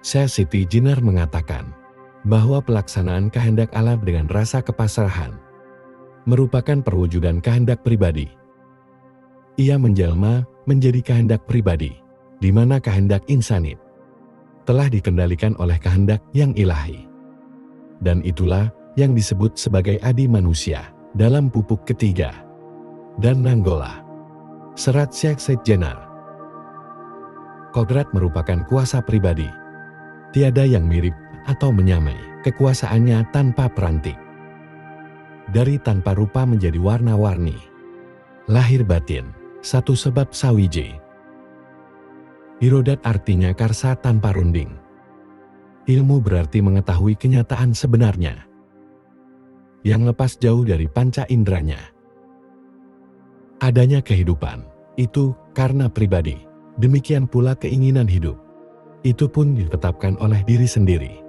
Syekh Siti Jenar mengatakan bahwa pelaksanaan kehendak Allah dengan rasa kepasrahan merupakan perwujudan kehendak pribadi. Ia menjelma menjadi kehendak pribadi, di mana kehendak insani telah dikendalikan oleh kehendak yang ilahi. Dan itulah yang disebut sebagai adi manusia dalam pupuk ketiga dan Nanggola. Serat Syekh Siti Jenar. Kodrat merupakan kuasa pribadi. Tiada yang mirip atau menyamai kekuasaannya tanpa perantik. Dari tanpa rupa menjadi warna-warni. Lahir batin, satu sebab sawiji. Irodat artinya karsa tanpa runding. Ilmu berarti mengetahui kenyataan sebenarnya, yang lepas jauh dari panca inderanya. Adanya kehidupan, itu karena pribadi. Demikian pula keinginan hidup. Itu pun ditetapkan oleh diri sendiri,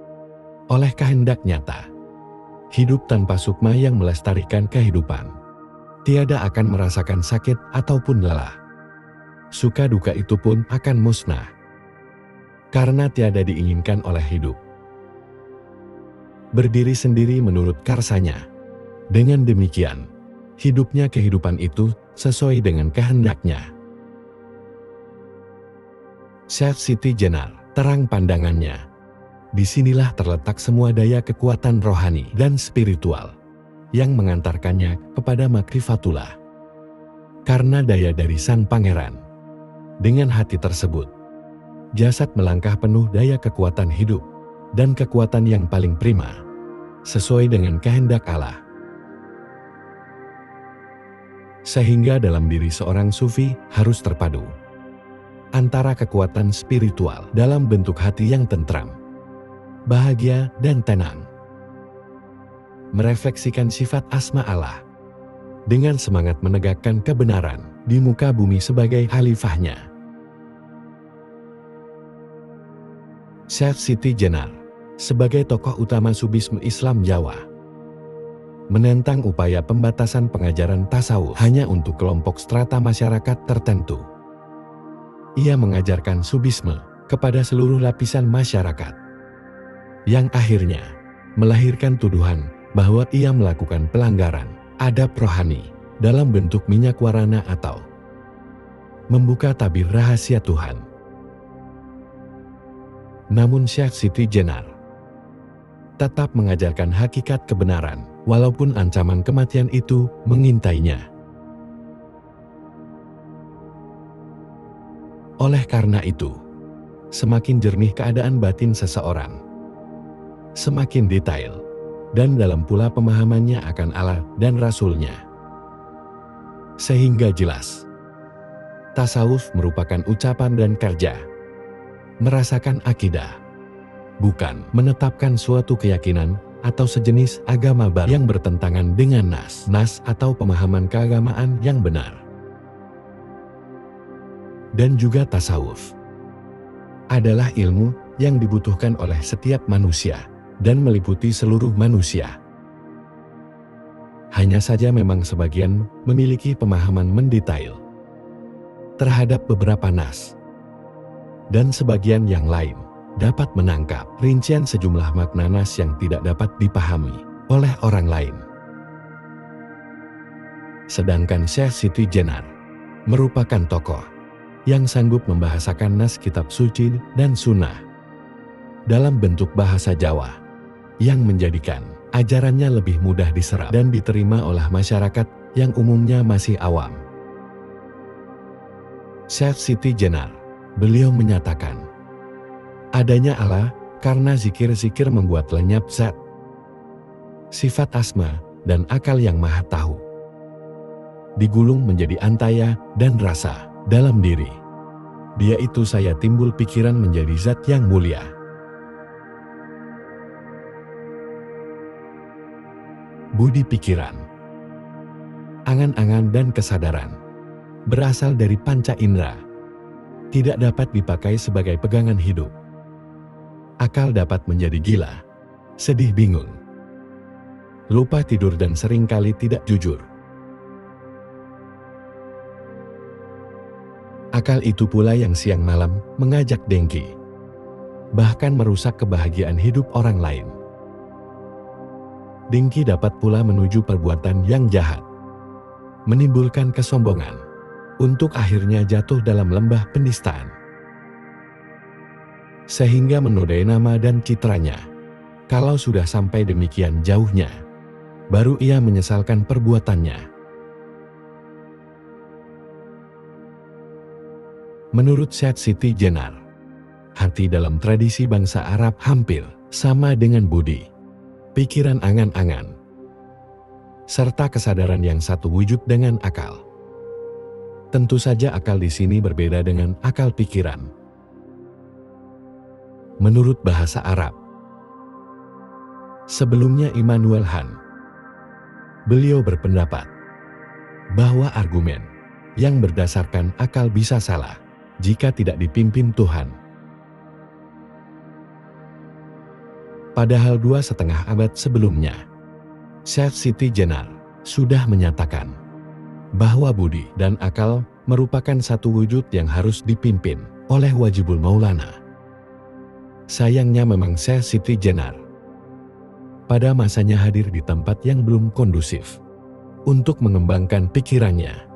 oleh kehendak nyata. Hidup tanpa sukma yang melestarikan kehidupan, tiada akan merasakan sakit ataupun lelah. Suka duka itu pun akan musnah, karena tiada diinginkan oleh hidup. Berdiri sendiri menurut karsanya. Dengan demikian, hidupnya kehidupan itu sesuai dengan kehendaknya. Syekh Siti Jenar terang pandangannya. Disinilah terletak semua daya kekuatan rohani dan spiritual yang mengantarkannya kepada makrifatullah. Karena daya dari Sang Pangeran. Dengan hati tersebut, jasad melangkah penuh daya kekuatan hidup dan kekuatan yang paling prima, sesuai dengan kehendak Allah. Sehingga dalam diri seorang sufi harus terpadu antara kekuatan spiritual dalam bentuk hati yang tentram, bahagia dan tenang. Merefleksikan sifat asma Allah dengan semangat menegakkan kebenaran di muka bumi sebagai khalifahnya. Syekh Siti Jenar sebagai tokoh utama Subisme Islam Jawa menentang upaya pembatasan pengajaran tasawuf hanya untuk kelompok strata masyarakat tertentu. Ia mengajarkan Subisme kepada seluruh lapisan masyarakat, yang akhirnya melahirkan tuduhan bahwa ia melakukan pelanggaran adab rohani dalam bentuk minyak warana atau membuka tabir rahasia Tuhan. Namun Syekh Siti Jenar tetap mengajarkan hakikat kebenaran, walaupun ancaman kematian itu mengintainya. Oleh karena itu, semakin jernih keadaan batin seseorang, semakin detail dan dalam pula pemahamannya akan Allah dan Rasul-Nya. Sehingga jelas, tasawuf merupakan ucapan dan kerja, merasakan akidah, bukan menetapkan suatu keyakinan atau sejenis agama baru yang bertentangan dengan nas atau pemahaman keagamaan yang benar. Dan juga tasawuf adalah ilmu yang dibutuhkan oleh setiap manusia dan meliputi seluruh manusia. Hanya saja memang sebagian memiliki pemahaman mendetail terhadap beberapa nas, dan sebagian yang lain dapat menangkap rincian sejumlah makna nas yang tidak dapat dipahami oleh orang lain. Sedangkan Syekh Siti Jenar merupakan tokoh yang sanggup membahasakan nas kitab suci dan sunnah dalam bentuk bahasa Jawa, yang menjadikan ajarannya lebih mudah diserap dan diterima oleh masyarakat yang umumnya masih awam. Syekh Siti Jenar, beliau menyatakan, adanya Allah karena zikir-zikir membuat lenyap zat, sifat asma, dan akal yang maha tahu. Digulung menjadi antaya dan rasa dalam diri. Dia itu saya timbul pikiran menjadi zat yang mulia. Budi pikiran, angan-angan dan kesadaran berasal dari panca indera, tidak dapat dipakai sebagai pegangan hidup. Akal dapat menjadi gila, sedih bingung, lupa tidur dan seringkali tidak jujur. Akal itu pula yang siang malam mengajak dengki, bahkan merusak kebahagiaan hidup orang lain. Dengki dapat pula menuju perbuatan yang jahat, menimbulkan kesombongan, untuk akhirnya jatuh dalam lembah penistaan, sehingga menodai nama dan citranya. Kalau sudah sampai demikian jauhnya, baru ia menyesalkan perbuatannya. Menurut Syed Siti Jenar, hati dalam tradisi bangsa Arab hampir sama dengan budi, pikiran angan-angan, serta kesadaran yang satu wujud dengan akal. Tentu saja akal di sini berbeda dengan akal pikiran. Menurut bahasa Arab, sebelumnya Immanuel Han, beliau berpendapat bahwa argumen yang berdasarkan akal bisa salah jika tidak dipimpin Tuhan. Padahal 2,5 abad sebelumnya, Syed Siti Jenar sudah menyatakan bahwa budi dan akal merupakan satu wujud yang harus dipimpin oleh Wajibul Maulana. Sayangnya memang Syed Siti Jenar pada masanya hadir di tempat yang belum kondusif untuk mengembangkan pikirannya.